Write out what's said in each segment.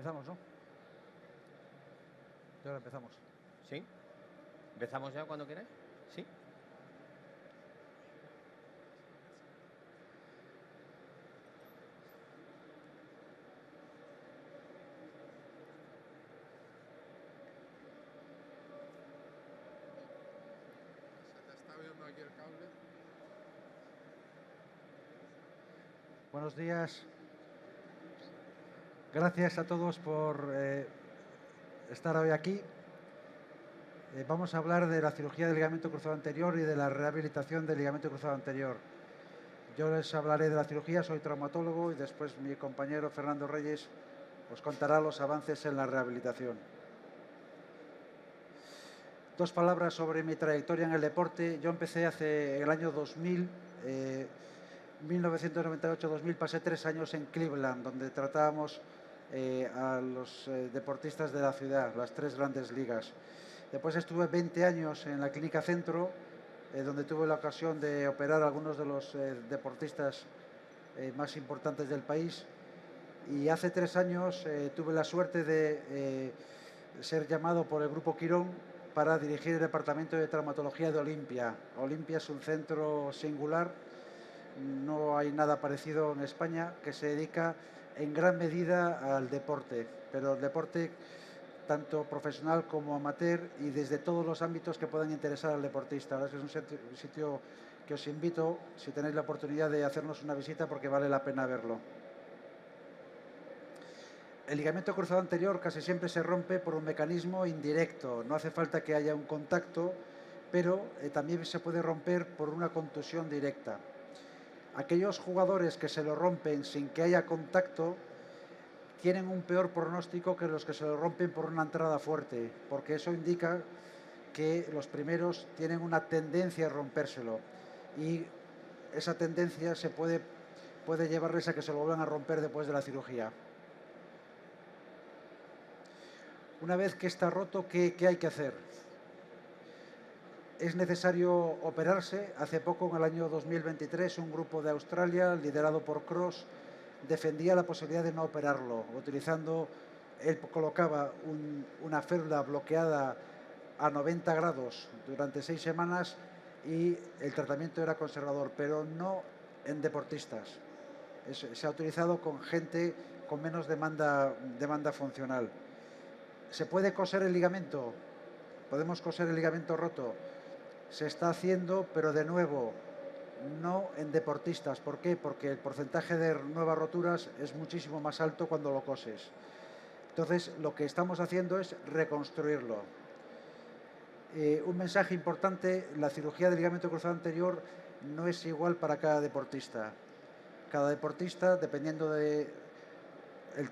Empezamos, ¿no? Y ahora empezamos. ¿Sí? ¿Empezamos ya cuando queráis? ¿Sí? Se te está viendo aquí el cable. Buenos días. Gracias a todos por estar hoy aquí. Vamos a hablar de la cirugía del ligamento cruzado anterior y de la rehabilitación del ligamento cruzado anterior. Yo les hablaré de la cirugía, soy traumatólogo, y después mi compañero Fernando Reyes os contará los avances en la rehabilitación. Dos palabras sobre mi trayectoria en el deporte. Yo empecé hace el año 2000, 1998-2000, pasé 3 años en Cleveland, donde tratábamos a los deportistas de la ciudad, las 3 grandes ligas. Después estuve 20 años en la Clínica Centro, donde tuve la ocasión de operar a algunos de los deportistas más importantes del país. Y hace 3 años tuve la suerte de ser llamado por el Grupo Quirón para dirigir el departamento de traumatología de Olimpia. Olimpia es un centro singular, no hay nada parecido en España, que se dedica en gran medida al deporte, pero el deporte tanto profesional como amateur y desde todos los ámbitos que puedan interesar al deportista. Ahora es un sitio que os invito, si tenéis la oportunidad, de hacernos una visita, porque vale la pena verlo. El ligamento cruzado anterior casi siempre se rompe por un mecanismo indirecto. No hace falta que haya un contacto, pero también se puede romper por una contusión directa. Aquellos jugadores que se lo rompen sin que haya contacto tienen un peor pronóstico que los que se lo rompen por una entrada fuerte, porque eso indica que los primeros tienen una tendencia a rompérselo, y esa tendencia puede llevarles a que se lo vuelvan a romper después de la cirugía. Una vez que está roto, ¿qué hay que hacer? Es necesario operarse. Hace poco, en el año 2023, un grupo de Australia, liderado por Cross, defendía la posibilidad de no operarlo, utilizando, él colocaba una férula bloqueada a 90 grados durante 6 semanas y el tratamiento era conservador, pero no en deportistas. Se ha utilizado con gente con menos demanda funcional. ¿Se puede coser el ligamento? ¿Podemos coser el ligamento roto? Se está haciendo, pero de nuevo, no en deportistas. ¿Por qué? Porque el porcentaje de nuevas roturas es muchísimo más alto cuando lo coses. Entonces, lo que estamos haciendo es reconstruirlo. Un mensaje importante: la cirugía del ligamento cruzado anterior no es igual para cada deportista. Cada deportista, dependiendo del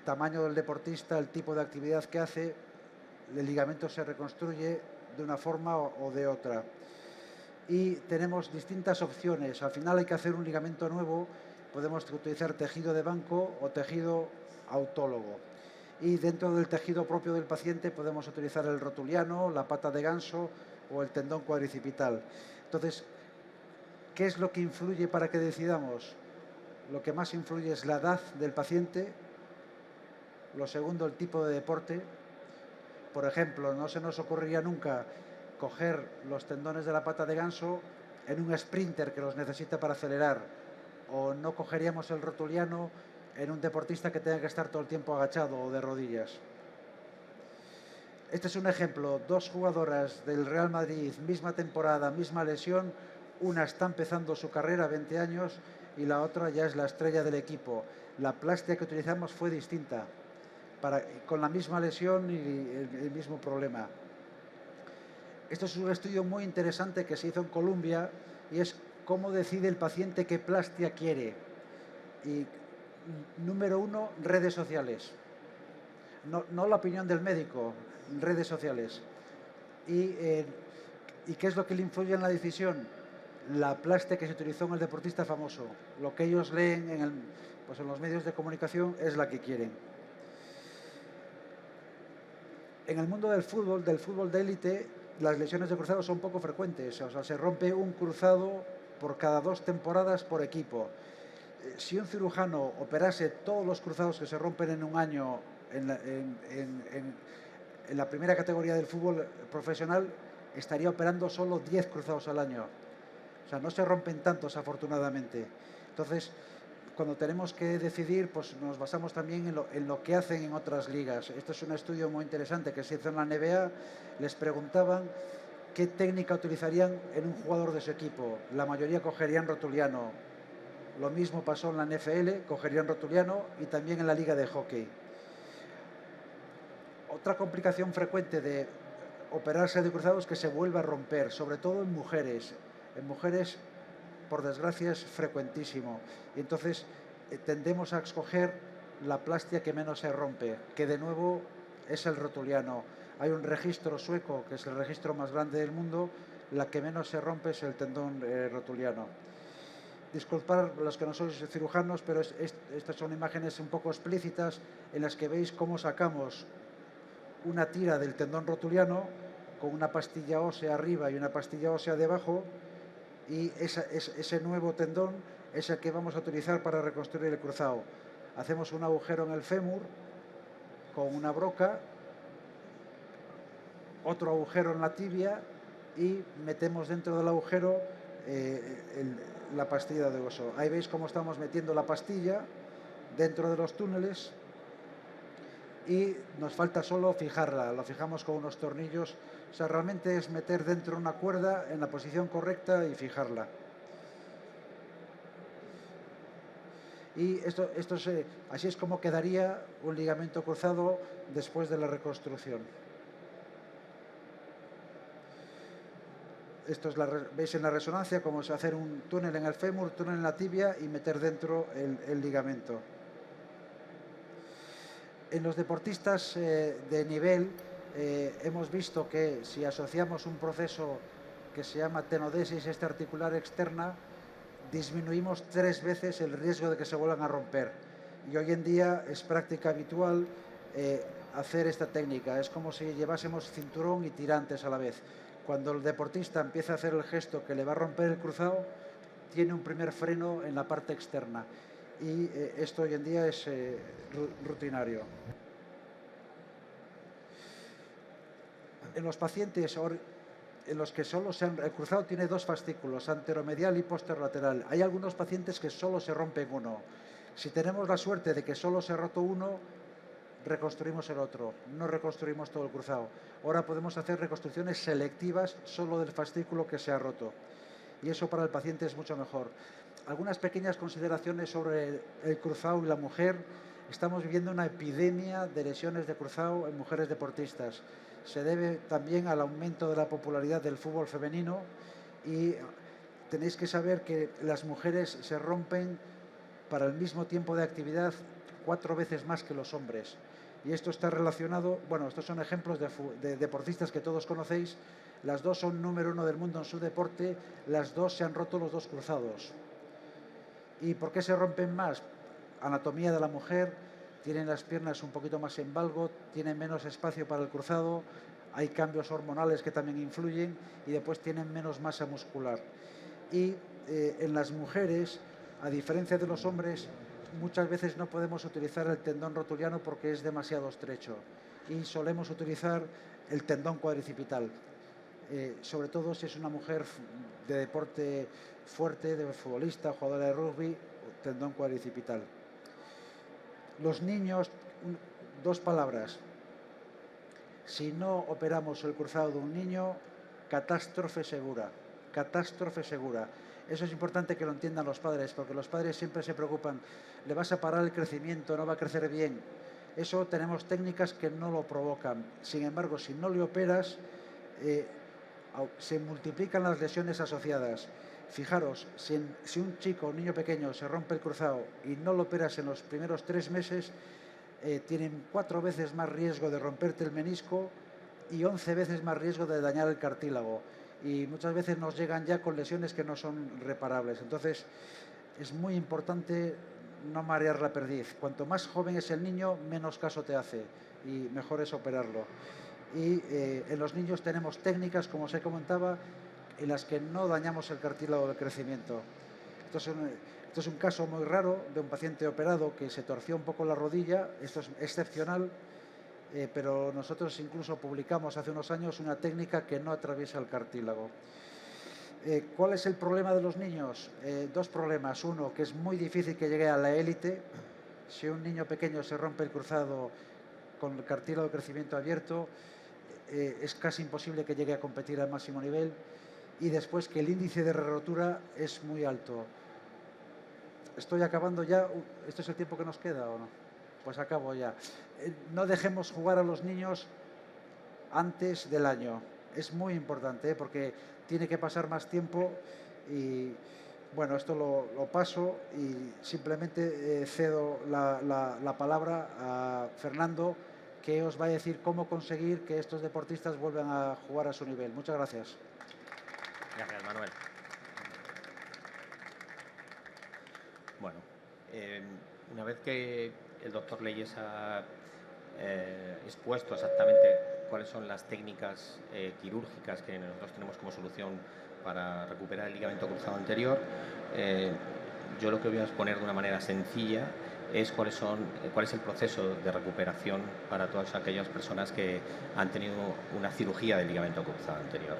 tamaño del deportista, el tipo de actividad que hace, el ligamento se reconstruye de una forma o de otra. Y tenemos distintas opciones. Al final hay que hacer un ligamento nuevo. Podemos utilizar tejido de banco o tejido autólogo. Y dentro del tejido propio del paciente podemos utilizar el rotuliano, la pata de ganso o el tendón cuadricipital. Entonces, ¿qué es lo que influye para que decidamos? Lo que más influye es la edad del paciente. Lo segundo, el tipo de deporte. Por ejemplo, no se nos ocurriría nunca coger los tendones de la pata de ganso en un sprinter que los necesita para acelerar, o no cogeríamos el rotuliano en un deportista que tenga que estar todo el tiempo agachado o de rodillas. Este es un ejemplo: 2 jugadoras del Real Madrid, misma temporada, misma lesión. Una está empezando su carrera, 20 años, y la otra ya es la estrella del equipo. La plástica que utilizamos fue distinta, con la misma lesión y el mismo problema. Esto es un estudio muy interesante que se hizo en Colombia, y es cómo decide el paciente qué plástica quiere. Y número 1, redes sociales. No la opinión del médico, redes sociales. ¿Y qué es lo que le influye en la decisión? La plástica que se utilizó en el deportista famoso. Lo que ellos leen en los medios de comunicación es la que quieren. En el mundo del fútbol de élite, las lesiones de cruzado son poco frecuentes. O sea, se rompe un cruzado por cada 2 temporadas por equipo. Si un cirujano operase todos los cruzados que se rompen en un año en la primera categoría del fútbol profesional estaría operando solo 10 cruzados al año. O sea, no se rompen tantos, afortunadamente. Entonces, cuando tenemos que decidir, pues nos basamos también en lo que hacen en otras ligas. Esto es un estudio muy interesante que se hizo en la NBA. Les preguntaban qué técnica utilizarían en un jugador de su equipo. La mayoría cogerían rotuliano. Lo mismo pasó en la NFL, cogerían rotuliano, y también en la liga de hockey. Otra complicación frecuente de operarse de cruzado es que se vuelva a romper, sobre todo en mujeres. En mujeres, por desgracia, es frecuentísimo. Y entonces tendemos a escoger la plastia que menos se rompe, que de nuevo es el rotuliano. Hay un registro sueco, que es el registro más grande del mundo, la que menos se rompe es el tendón rotuliano. Disculpad los que no sois cirujanos, pero estas son imágenes un poco explícitas en las que veis cómo sacamos una tira del tendón rotuliano con una pastilla ósea arriba y una pastilla ósea debajo, y ese nuevo tendón es el que vamos a utilizar para reconstruir el cruzado. Hacemos un agujero en el fémur con una broca, otro agujero en la tibia y metemos dentro del agujero la pastilla de hueso. Ahí veis cómo estamos metiendo la pastilla dentro de los túneles y nos falta solo fijarla. Lo fijamos con unos tornillos. O sea, realmente es meter dentro una cuerda en la posición correcta y fijarla. Y así es como quedaría un ligamento cruzado después de la reconstrucción. Esto es veis en la resonancia cómo es hacer un túnel en el fémur, túnel en la tibia y meter dentro el ligamento. En los deportistas de nivel hemos visto que si asociamos un proceso que se llama tenodesis extraarticular externa, disminuimos 3 veces el riesgo de que se vuelvan a romper. Y hoy en día es práctica habitual hacer esta técnica. Es como si llevásemos cinturón y tirantes a la vez. Cuando el deportista empieza a hacer el gesto que le va a romper el cruzado, tiene un primer freno en la parte externa. Y esto hoy en día es rutinario. En los pacientes en los que solo el cruzado tiene 2 fascículos, anteromedial y posterolateral. Hay algunos pacientes que solo se rompen uno. Si tenemos la suerte de que solo se ha roto uno, reconstruimos el otro, no reconstruimos todo el cruzado. Ahora podemos hacer reconstrucciones selectivas solo del fascículo que se ha roto. Y eso para el paciente es mucho mejor. Algunas pequeñas consideraciones sobre el cruzado y la mujer. Estamos viviendo una epidemia de lesiones de cruzado en mujeres deportistas. Se debe también al aumento de la popularidad del fútbol femenino y tenéis que saber que las mujeres se rompen para el mismo tiempo de actividad 4 veces más que los hombres. Y esto está relacionado, bueno, estos son ejemplos de deportistas que todos conocéis. Las dos son número 1 del mundo en su deporte, las dos se han roto los 2 cruzados. ¿Y por qué se rompen más? Anatomía de la mujer, tienen las piernas un poquito más en valgo, tienen menos espacio para el cruzado, hay cambios hormonales que también influyen y después tienen menos masa muscular. Y en las mujeres, a diferencia de los hombres, muchas veces no podemos utilizar el tendón rotuliano porque es demasiado estrecho y solemos utilizar el tendón cuadricipital, sobre todo si es una mujer de deporte fuerte, de futbolista, jugadora de rugby, tendón cuadricipital. Los niños, 2 palabras. Si no operamos el cruzado de un niño, catástrofe segura. Catástrofe segura. Eso es importante que lo entiendan los padres, porque los padres siempre se preocupan. ¿Le vas a parar el crecimiento? ¿No va a crecer bien? Eso tenemos técnicas que no lo provocan. Sin embargo, si no le operas, se multiplican las lesiones asociadas. Fijaros, si un chico o un niño pequeño se rompe el cruzado y no lo operas en los primeros 3 meses, tienen 4 veces más riesgo de romperte el menisco y 11 veces más riesgo de dañar el cartílago. Y muchas veces nos llegan ya con lesiones que no son reparables. Entonces, es muy importante no marear la perdiz. Cuanto más joven es el niño, menos caso te hace y mejor es operarlo. Y en los niños tenemos técnicas, como os comentaba, en las que no dañamos el cartílago de crecimiento. Esto es un caso muy raro de un paciente operado que se torció un poco la rodilla. Esto es excepcional, pero nosotros incluso publicamos hace unos años una técnica que no atraviesa el cartílago. ¿Cuál es el problema de los niños? Dos problemas. Uno, que es muy difícil que llegue a la élite. Si un niño pequeño se rompe el cruzado con el cartílago de crecimiento abierto, es casi imposible que llegue a competir al máximo nivel. Y después, que el índice de re-rotura es muy alto. Estoy acabando ya. ¿Esto es el tiempo que nos queda o no? Pues acabo ya. No dejemos jugar a los niños antes del año. Es muy importante, porque tiene que pasar más tiempo. Y bueno, esto lo paso y simplemente cedo la palabra a Fernando, que os va a decir cómo conseguir que estos deportistas vuelvan a jugar a su nivel. Muchas gracias. Gracias, Manuel. Bueno, una vez que el doctor Leyes ha expuesto exactamente cuáles son las técnicas quirúrgicas que nosotros tenemos como solución para recuperar el ligamento cruzado anterior, yo lo que voy a exponer de una manera sencilla es cuál es el proceso de recuperación para todas aquellas personas que han tenido una cirugía del ligamento cruzado anterior.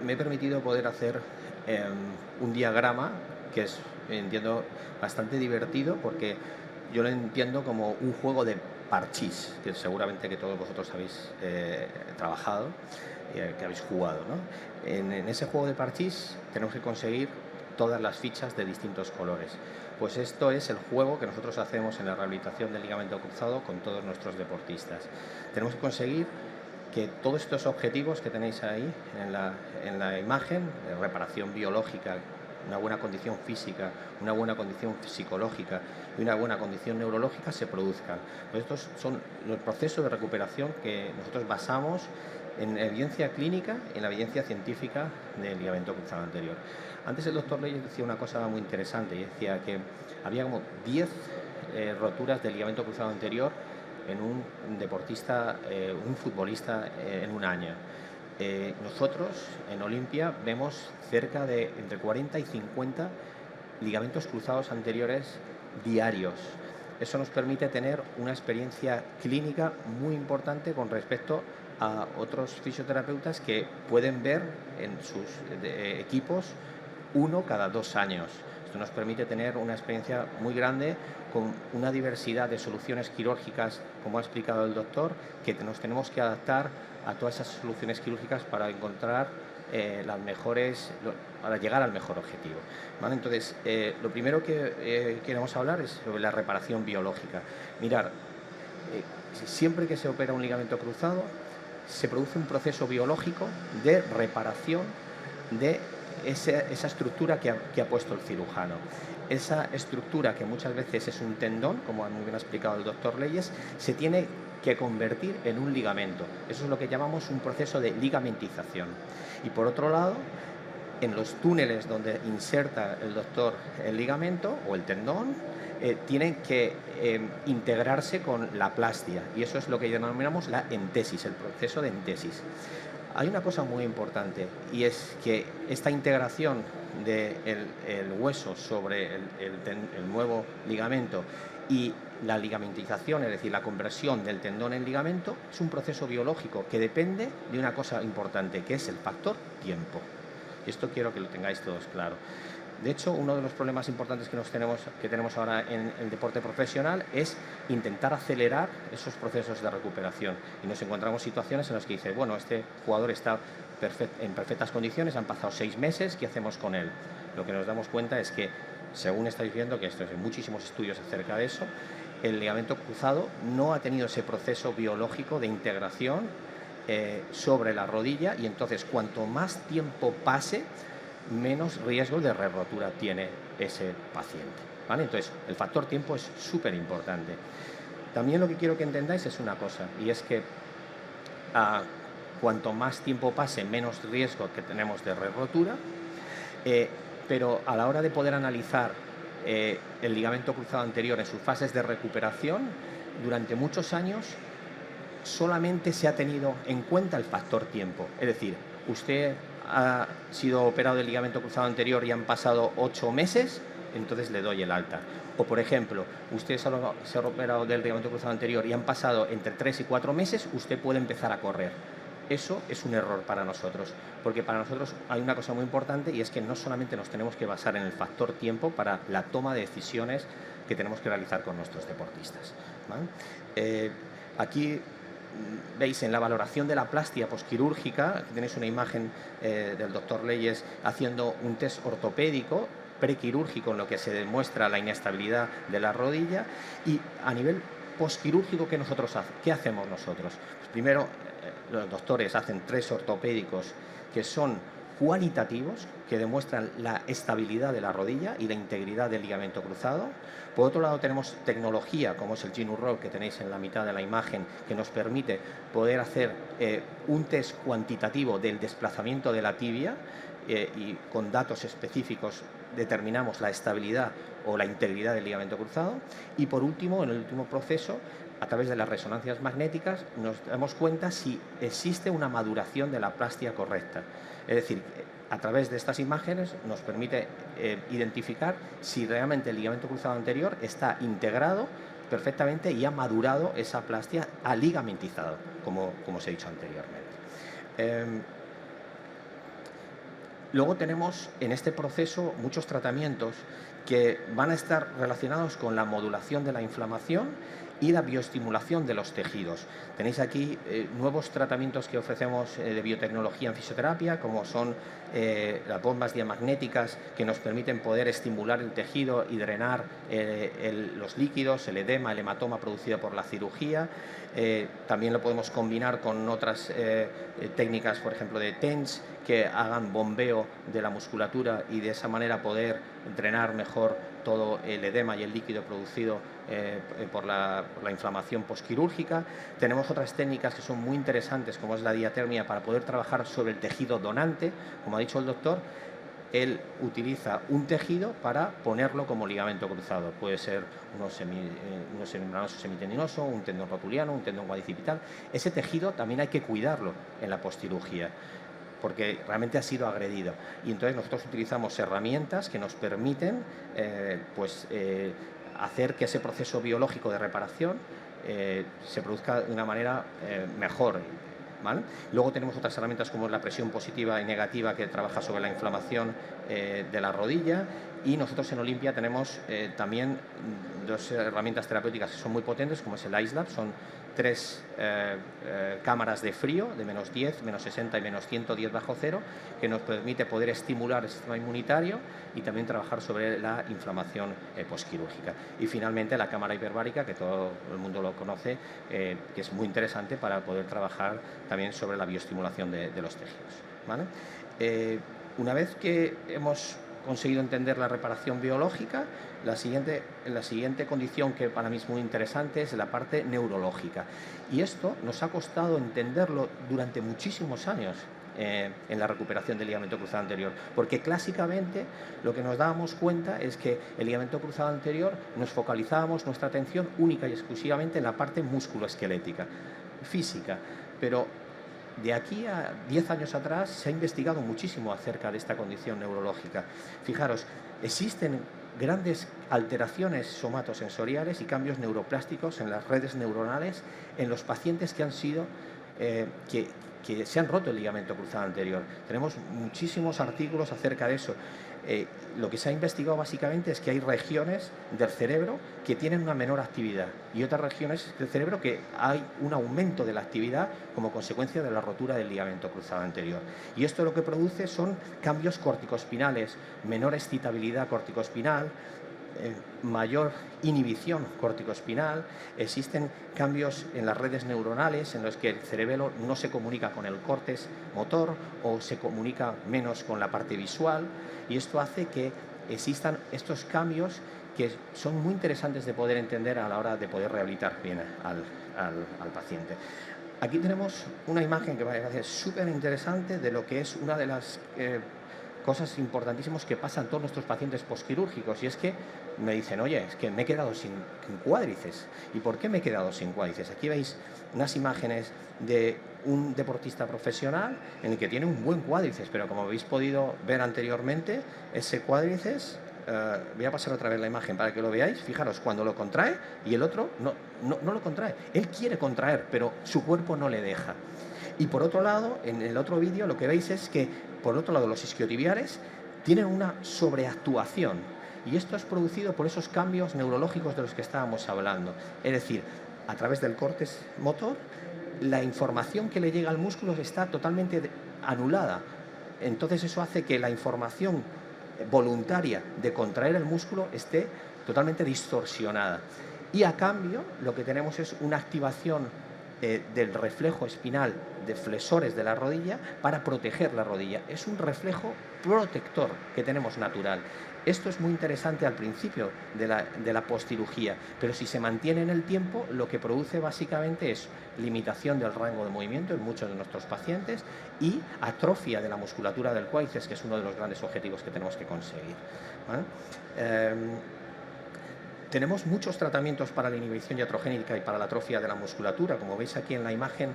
Me he permitido poder hacer un diagrama que es, entiendo, bastante divertido, porque yo lo entiendo como un juego de parchís, que seguramente que todos vosotros habéis trabajado, que habéis jugado, ¿no? En ese juego de parchís tenemos que conseguir todas las fichas de distintos colores. Pues esto es el juego que nosotros hacemos en la rehabilitación del ligamento cruzado con todos nuestros deportistas. Tenemos que conseguir que todos estos objetivos que tenéis ahí en la imagen, reparación biológica, una buena condición física, una buena condición psicológica y una buena condición neurológica, se produzcan. Pues estos son los procesos de recuperación que nosotros basamos en la evidencia clínica, en la evidencia científica del ligamento cruzado anterior. Antes el doctor Leyes decía una cosa muy interesante, y decía que había como 10 roturas del ligamento cruzado anterior en un deportista, un futbolista en un año. Nosotros en Olimpia vemos cerca de entre 40 y 50 ligamentos cruzados anteriores diarios. Eso nos permite tener una experiencia clínica muy importante con respecto a otros fisioterapeutas que pueden ver en sus equipos uno cada 2 años. Esto nos permite tener una experiencia muy grande con una diversidad de soluciones quirúrgicas, como ha explicado el doctor, que nos tenemos que adaptar a todas esas soluciones quirúrgicas para encontrar las mejores, para llegar al mejor objetivo, ¿vale? Entonces, lo primero que queremos hablar es sobre la reparación biológica. Mirar, siempre que se opera un ligamento cruzado, se produce un proceso biológico de reparación de esa estructura que ha puesto el cirujano. Esa estructura, que muchas veces es un tendón, como muy bien ha explicado el doctor Leyes, se tiene que convertir en un ligamento. Eso es lo que llamamos un proceso de ligamentización. Y por otro lado, en los túneles donde inserta el doctor el ligamento o el tendón, tienen que integrarse con la plastia, y eso es lo que denominamos la entesis, el proceso de entesis. Hay una cosa muy importante, y es que esta integración del hueso sobre el nuevo ligamento y la ligamentización, es decir, la conversión del tendón en ligamento, es un proceso biológico que depende de una cosa importante, que es el factor tiempo. Y esto quiero que lo tengáis todos claro. De hecho, uno de los problemas importantes que tenemos ahora en el deporte profesional es intentar acelerar esos procesos de recuperación. Y nos encontramos situaciones en las que dice, bueno, este jugador está en perfectas condiciones, han pasado 6 meses, ¿qué hacemos con él? Lo que nos damos cuenta es que, según estáis viendo, que esto hay muchísimos estudios acerca de eso, el ligamento cruzado no ha tenido ese proceso biológico de integración sobre la rodilla, y entonces cuanto más tiempo pase, menos riesgo de re-rotura tiene ese paciente, ¿vale? Entonces, el factor tiempo es súper importante. También lo que quiero que entendáis es una cosa, y es que cuanto más tiempo pase, menos riesgo que tenemos de re-rotura, pero a la hora de poder analizar el ligamento cruzado anterior en sus fases de recuperación, durante muchos años solamente se ha tenido en cuenta el factor tiempo. Es decir, usted ha sido operado del ligamento cruzado anterior y han pasado 8 meses, entonces le doy el alta. O, por ejemplo, usted se ha operado del ligamento cruzado anterior y han pasado entre 3 y 4 meses, usted puede empezar a correr. Eso es un error para nosotros, porque para nosotros hay una cosa muy importante, y es que no solamente nos tenemos que basar en el factor tiempo para la toma de decisiones que tenemos que realizar con nuestros deportistas, ¿vale? Aquí veis en la valoración de la plastia posquirúrgica, aquí tenéis una imagen del doctor Leyes haciendo un test ortopédico prequirúrgico en lo que se demuestra la inestabilidad de la rodilla. Y a nivel posquirúrgico, ¿qué hacemos nosotros? Pues primero, los doctores hacen 3 ortopédicos que son cualitativos, que demuestran la estabilidad de la rodilla y la integridad del ligamento cruzado. Por otro lado, tenemos tecnología, como es el GNU Roll, que tenéis en la mitad de la imagen, que nos permite poder hacer un test cuantitativo del desplazamiento de la tibia, y con datos específicos determinamos la estabilidad o la integridad del ligamento cruzado. Y por último, en el último proceso, a través de las resonancias magnéticas, nos damos cuenta si existe una maduración de la plastia correcta. Es decir, a través de estas imágenes nos permite identificar si realmente el ligamento cruzado anterior está integrado perfectamente y ha madurado esa plastia, ha ligamentizado, como os he dicho anteriormente. Luego tenemos en este proceso muchos tratamientos que van a estar relacionados con la modulación de la inflamación y la bioestimulación de los tejidos. Tenéis aquí nuevos tratamientos que ofrecemos de biotecnología en fisioterapia, como son las bombas diamagnéticas, que nos permiten poder estimular el tejido y drenar los líquidos, el edema, el hematoma producido por la cirugía. También lo podemos combinar con otras técnicas, por ejemplo, de TENS, que hagan bombeo de la musculatura y de esa manera poder drenar mejor todo el edema y el líquido producido por la inflamación posquirúrgica. Tenemos otras técnicas que son muy interesantes, como es la diatermia, para poder trabajar sobre el tejido donante. Como ha dicho el doctor, él utiliza un tejido para ponerlo como ligamento cruzado. Puede ser uno semimembranoso semitendinoso, un tendón rotuliano, un tendón cuadricipital. Ese tejido también hay que cuidarlo en la poscirugía, porque realmente ha sido agredido. Y entonces nosotros utilizamos herramientas que nos permiten hacer que ese proceso biológico de reparación se produzca de una manera mejor, ¿vale? Luego tenemos otras herramientas como la presión positiva y negativa, que trabaja sobre la inflamación de la rodilla. Y nosotros en Olimpia tenemos también 2 herramientas terapéuticas que son muy potentes, como es el IceLab. Son 3 cámaras de frío de -10, -60 y -110 bajo cero, que nos permite poder estimular el sistema inmunitario y también trabajar sobre la inflamación posquirúrgica. Y finalmente la cámara hiperbárica, que todo el mundo lo conoce, que es muy interesante para poder trabajar también sobre la bioestimulación de los tejidos, ¿vale? Una vez que hemos conseguido entender la reparación biológica, la siguiente condición que para mí es muy interesante es la parte neurológica. Y esto nos ha costado entenderlo durante muchísimos años en la recuperación del ligamento cruzado anterior, porque clásicamente lo que nos dábamos cuenta es que el ligamento cruzado anterior nos focalizábamos nuestra atención única y exclusivamente en la parte musculoesquelética, física, pero de aquí a 10 años atrás se ha investigado muchísimo acerca de esta condición neurológica. Fijaros, existen grandes alteraciones somatosensoriales y cambios neuroplásticos en las redes neuronales en los pacientes que se han roto el ligamento cruzado anterior. Tenemos muchísimos artículos acerca de eso. Lo que se ha investigado básicamente es que hay regiones del cerebro que tienen una menor actividad y otras regiones del cerebro que hay un aumento de la actividad como consecuencia de la rotura del ligamento cruzado anterior. Y esto lo que produce son cambios corticoespinales, menor excitabilidad corticoespinal, mayor inhibición corticoespinal. Existen cambios en las redes neuronales en los que el cerebelo no se comunica con el córtex motor o se comunica menos con la parte visual, y esto hace que existan estos cambios que son muy interesantes de poder entender a la hora de poder rehabilitar bien al paciente. Aquí tenemos una imagen que me parece súper interesante de lo que es una de las cosas importantísimas que pasan todos nuestros pacientes posquirúrgicos, y es que me dicen, oye, es que me he quedado sin cuádriceps. ¿Y por qué me he quedado sin cuádriceps? Aquí veis unas imágenes de un deportista profesional en el que tiene un buen cuádriceps, pero como habéis podido ver anteriormente, ese cuádriceps, voy a pasar otra vez la imagen para que lo veáis. Fijaros, cuando lo contrae y el otro no lo contrae. Él quiere contraer, pero su cuerpo no le deja. Y por otro lado, en el otro vídeo lo que veis es que, por otro lado, los isquiotibiales tienen una sobreactuación. Y esto es producido por esos cambios neurológicos de los que estábamos hablando. Es decir, a través del córtex motor, la información que le llega al músculo está totalmente anulada. Entonces eso hace que la información voluntaria de contraer el músculo esté totalmente distorsionada. Y a cambio, lo que tenemos es una activación del reflejo espinal de flexores de la rodilla para proteger la rodilla. Es un reflejo protector que tenemos natural. Esto es muy interesante al principio de la postcirugía, pero si se mantiene en el tiempo, lo que produce básicamente es limitación del rango de movimiento en muchos de nuestros pacientes y atrofia de la musculatura del cuádriceps, que es uno de los grandes objetivos que tenemos que conseguir, ¿vale? Tenemos muchos tratamientos para la inhibición iatrogénica y para la atrofia de la musculatura, como veis aquí en la imagen,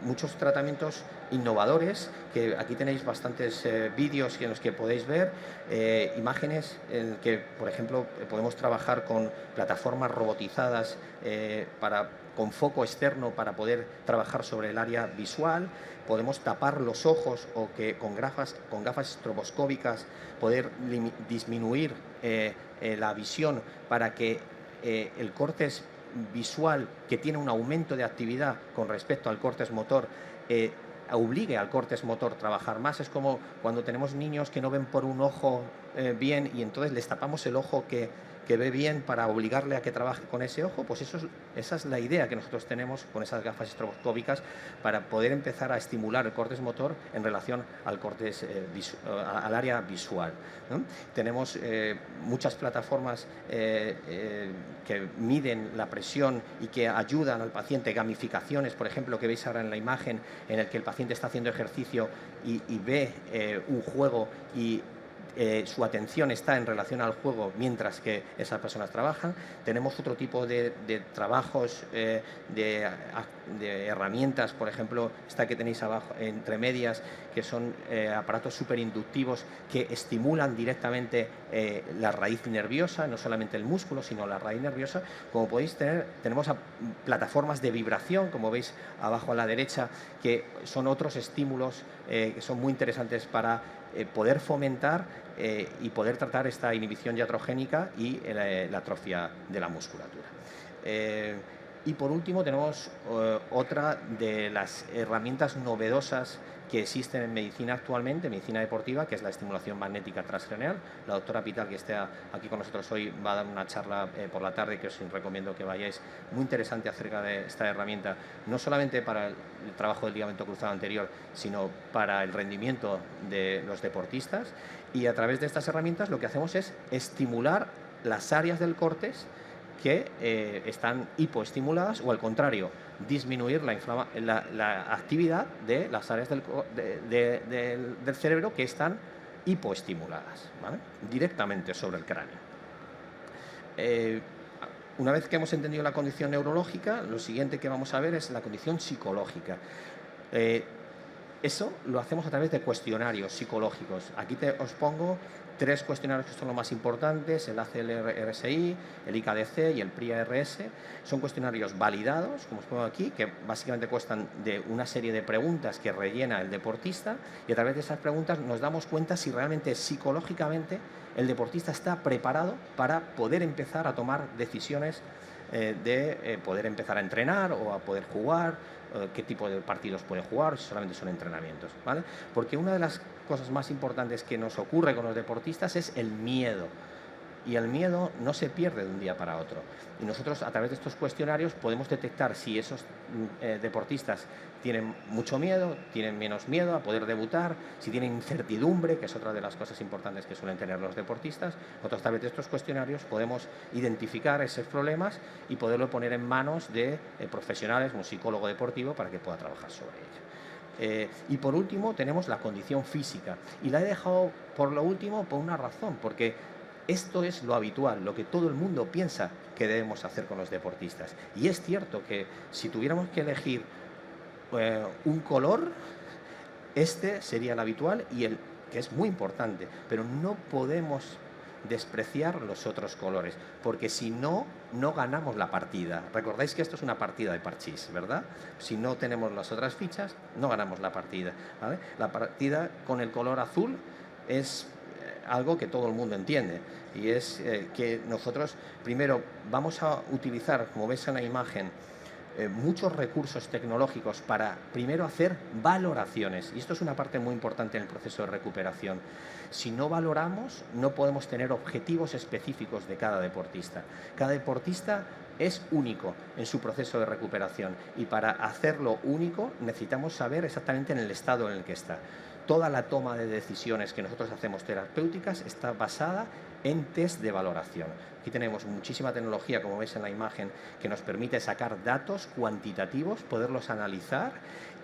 muchos tratamientos innovadores, que aquí tenéis bastantes vídeos en los que podéis ver, imágenes en que, por ejemplo, podemos trabajar con plataformas robotizadas con foco externo para poder trabajar sobre el área visual. Podemos tapar los ojos o que con gafas estroboscópicas poder disminuir la visión para que el córtex visual, que tiene un aumento de actividad con respecto al córtex motor, obligue al córtex motor a trabajar más. Es como cuando tenemos niños que no ven por un ojo bien y entonces les tapamos el ojo que ve bien para obligarle a que trabaje con ese ojo. Pues esa es la idea que nosotros tenemos con esas gafas estroboscópicas para poder empezar a estimular el córtex motor en relación al córtex al área visual, ¿no? Tenemos muchas plataformas que miden la presión y que ayudan al paciente, gamificaciones, por ejemplo, que veis ahora en la imagen, en el que el paciente está haciendo ejercicio y ve un juego y su atención está en relación al juego mientras que esas personas trabajan. Tenemos otro tipo de trabajos, de herramientas, por ejemplo, esta que tenéis abajo entre medias, que son aparatos superinductivos que estimulan directamente la raíz nerviosa, no solamente el músculo, sino la raíz nerviosa. Como podéis tener, tenemos plataformas de vibración, como veis abajo a la derecha, que son otros estímulos que son muy interesantes para poder fomentar y poder tratar esta inhibición iatrogénica y la atrofia de la musculatura. Y por último tenemos otra de las herramientas novedosas que existen en medicina actualmente, medicina deportiva, que es la estimulación magnética transcraneal. La doctora Pital, que está aquí con nosotros hoy, va a dar una charla por la tarde que os recomiendo que vayáis, muy interesante acerca de esta herramienta, no solamente para el trabajo del ligamento cruzado anterior, sino para el rendimiento de los deportistas. Y a través de estas herramientas lo que hacemos es estimular las áreas del córtex que están hipoestimuladas, o al contrario, disminuir la actividad de las áreas del cerebro que están hipoestimuladas, ¿vale? Directamente sobre el cráneo. Una vez que hemos entendido la condición neurológica, lo siguiente que vamos a ver es la condición psicológica. Eso lo hacemos a través de cuestionarios psicológicos. Aquí os pongo 3 cuestionarios que son los más importantes: el ACLRSI, el IKDC y el PRIA-RS. Son cuestionarios validados, como os pongo aquí, que básicamente constan de una serie de preguntas que rellena el deportista, y a través de esas preguntas nos damos cuenta si realmente psicológicamente el deportista está preparado para poder empezar a tomar decisiones de poder empezar a entrenar o a poder jugar, qué tipo de partidos puede jugar, si solamente son entrenamientos, ¿vale? Porque una de las cosas más importantes que nos ocurre con los deportistas es el miedo. Y el miedo no se pierde de un día para otro. Y nosotros, a través de estos cuestionarios, podemos detectar si esos deportistas tienen mucho miedo, tienen menos miedo a poder debutar, si tienen incertidumbre, que es otra de las cosas importantes que suelen tener los deportistas. Nosotros, a través de estos cuestionarios, podemos identificar esos problemas y poderlo poner en manos de profesionales, un psicólogo deportivo, para que pueda trabajar sobre ello. Y por último tenemos la condición física. Y la he dejado por lo último por una razón, porque esto es lo habitual, lo que todo el mundo piensa que debemos hacer con los deportistas. Y es cierto que si tuviéramos que elegir un color, este sería el habitual y el que es muy importante, pero no podemos despreciar los otros colores, porque si no, no ganamos la partida. Recordáis que esto es una partida de parchís, ¿verdad? Si no tenemos las otras fichas, no ganamos la partida, ¿vale? La partida con el color azul es algo que todo el mundo entiende, y es que nosotros primero vamos a utilizar, como veis en la imagen, muchos recursos tecnológicos para primero hacer valoraciones, y esto es una parte muy importante en el proceso de recuperación. Si no valoramos, no podemos tener objetivos específicos de cada deportista. Cada deportista es único en su proceso de recuperación, y para hacerlo único necesitamos saber exactamente en el estado en el que está. Toda la toma de decisiones que nosotros hacemos terapéuticas está basada en test de valoración. Aquí tenemos muchísima tecnología, como veis en la imagen, que nos permite sacar datos cuantitativos, poderlos analizar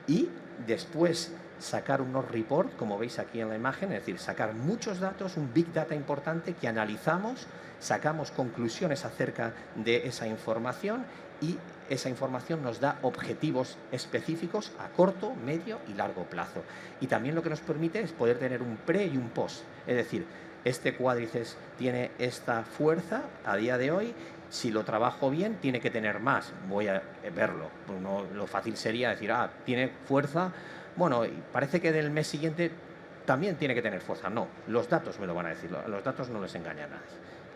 y después sacar unos reports, como veis aquí en la imagen, es decir, sacar muchos datos, un big data importante que analizamos, sacamos conclusiones acerca de esa información y esa información nos da objetivos específicos a corto, medio y largo plazo. Y también lo que nos permite es poder tener un pre y un post, es decir, este cuádriceps tiene esta fuerza a día de hoy, si lo trabajo bien tiene que tener más, voy a verlo. Pues no, lo fácil sería decir, tiene fuerza, bueno, parece que del mes siguiente también tiene que tener fuerza. No, los datos me lo van a decir, los datos no les engaña a nadie,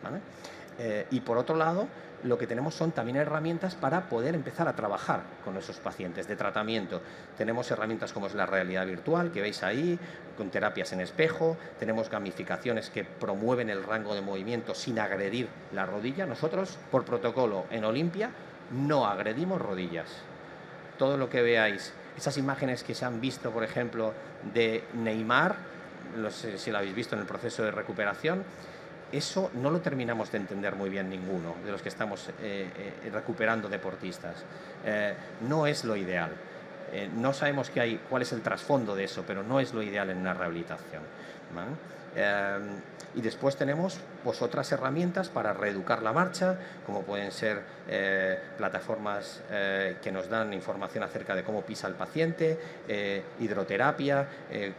¿vale? Y por otro lado, lo que tenemos son también herramientas para poder empezar a trabajar con esos pacientes de tratamiento. Tenemos herramientas como es la realidad virtual, que veis ahí, con terapias en espejo, tenemos gamificaciones que promueven el rango de movimiento sin agredir la rodilla. Nosotros, por protocolo en Olimpia, no agredimos rodillas. Todo lo que veáis, esas imágenes que se han visto, por ejemplo, de Neymar, no sé si lo habéis visto en el proceso de recuperación, eso no lo terminamos de entender muy bien ninguno de los que estamos recuperando deportistas. No es lo ideal. No sabemos cuál es el trasfondo de eso, pero no es lo ideal en una rehabilitación, ¿vale? Y después tenemos pues, otras herramientas para reeducar la marcha, como pueden ser plataformas que nos dan información acerca de cómo pisa el paciente, hidroterapia,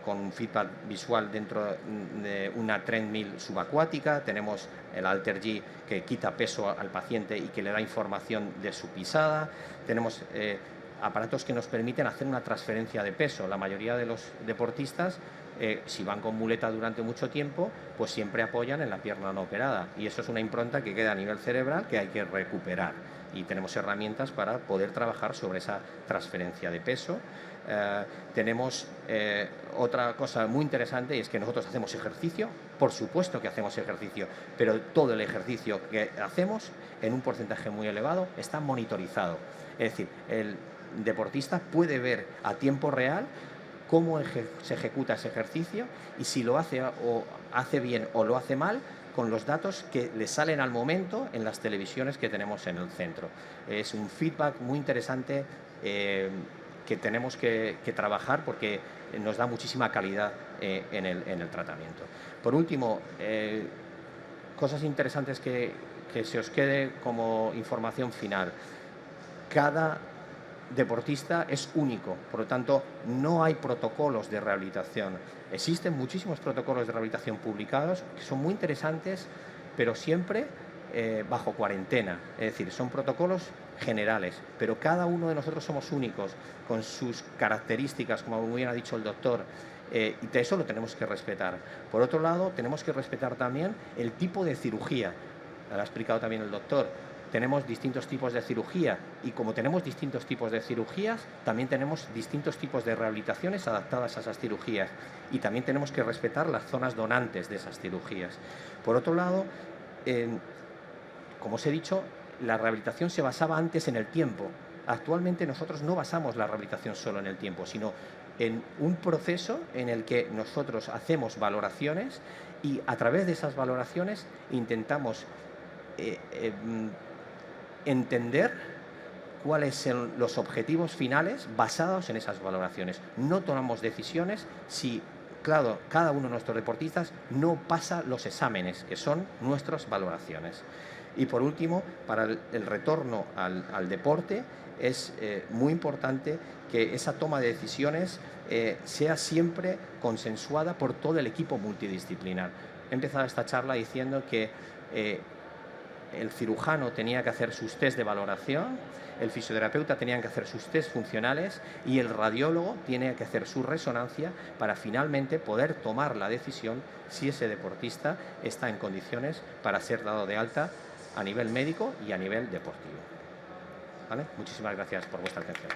con feedback visual dentro de una treadmill subacuática. Tenemos el Alter G que quita peso al paciente y que le da información de su pisada. Tenemos aparatos que nos permiten hacer una transferencia de peso. La mayoría de los deportistas, si van con muleta durante mucho tiempo, pues siempre apoyan en la pierna no operada, y eso es una impronta que queda a nivel cerebral que hay que recuperar, y tenemos herramientas para poder trabajar sobre esa transferencia de peso. Tenemos otra cosa muy interesante, y es que nosotros hacemos ejercicio, por supuesto que hacemos ejercicio, pero todo el ejercicio que hacemos en un porcentaje muy elevado está monitorizado, es decir, el deportista puede ver a tiempo real cómo se ejecuta ese ejercicio y si lo hace o hace bien o lo hace mal, con los datos que le salen al momento en las televisiones que tenemos en el centro. Es un feedback muy interesante que tenemos que trabajar, porque nos da muchísima calidad en el tratamiento. Por último, cosas interesantes que se os quede como información final. Cada deportista es único, por lo tanto no hay protocolos de rehabilitación. Existen muchísimos protocolos de rehabilitación publicados que son muy interesantes, pero siempre bajo cuarentena, es decir, son protocolos generales, pero cada uno de nosotros somos únicos con sus características, como muy bien ha dicho el doctor, y de eso lo tenemos que respetar. Por otro lado, tenemos que respetar también el tipo de cirugía, lo ha explicado también el doctor. Tenemos distintos tipos de cirugía, y como tenemos distintos tipos de cirugías, también tenemos distintos tipos de rehabilitaciones adaptadas a esas cirugías, y también tenemos que respetar las zonas donantes de esas cirugías. Por otro lado, como os he dicho, la rehabilitación se basaba antes en el tiempo. Actualmente nosotros no basamos la rehabilitación solo en el tiempo, sino en un proceso en el que nosotros hacemos valoraciones, y a través de esas valoraciones intentamos entender cuáles son los objetivos finales basados en esas valoraciones. No tomamos decisiones si, claro, cada uno de nuestros deportistas no pasa los exámenes, que son nuestras valoraciones. Y por último, para el retorno al deporte, es muy importante que esa toma de decisiones sea siempre consensuada por todo el equipo multidisciplinar. He empezado esta charla diciendo que el cirujano tenía que hacer sus test de valoración, el fisioterapeuta tenía que hacer sus test funcionales y el radiólogo tiene que hacer su resonancia para finalmente poder tomar la decisión si ese deportista está en condiciones para ser dado de alta a nivel médico y a nivel deportivo. ¿Vale? Muchísimas gracias por vuestra atención.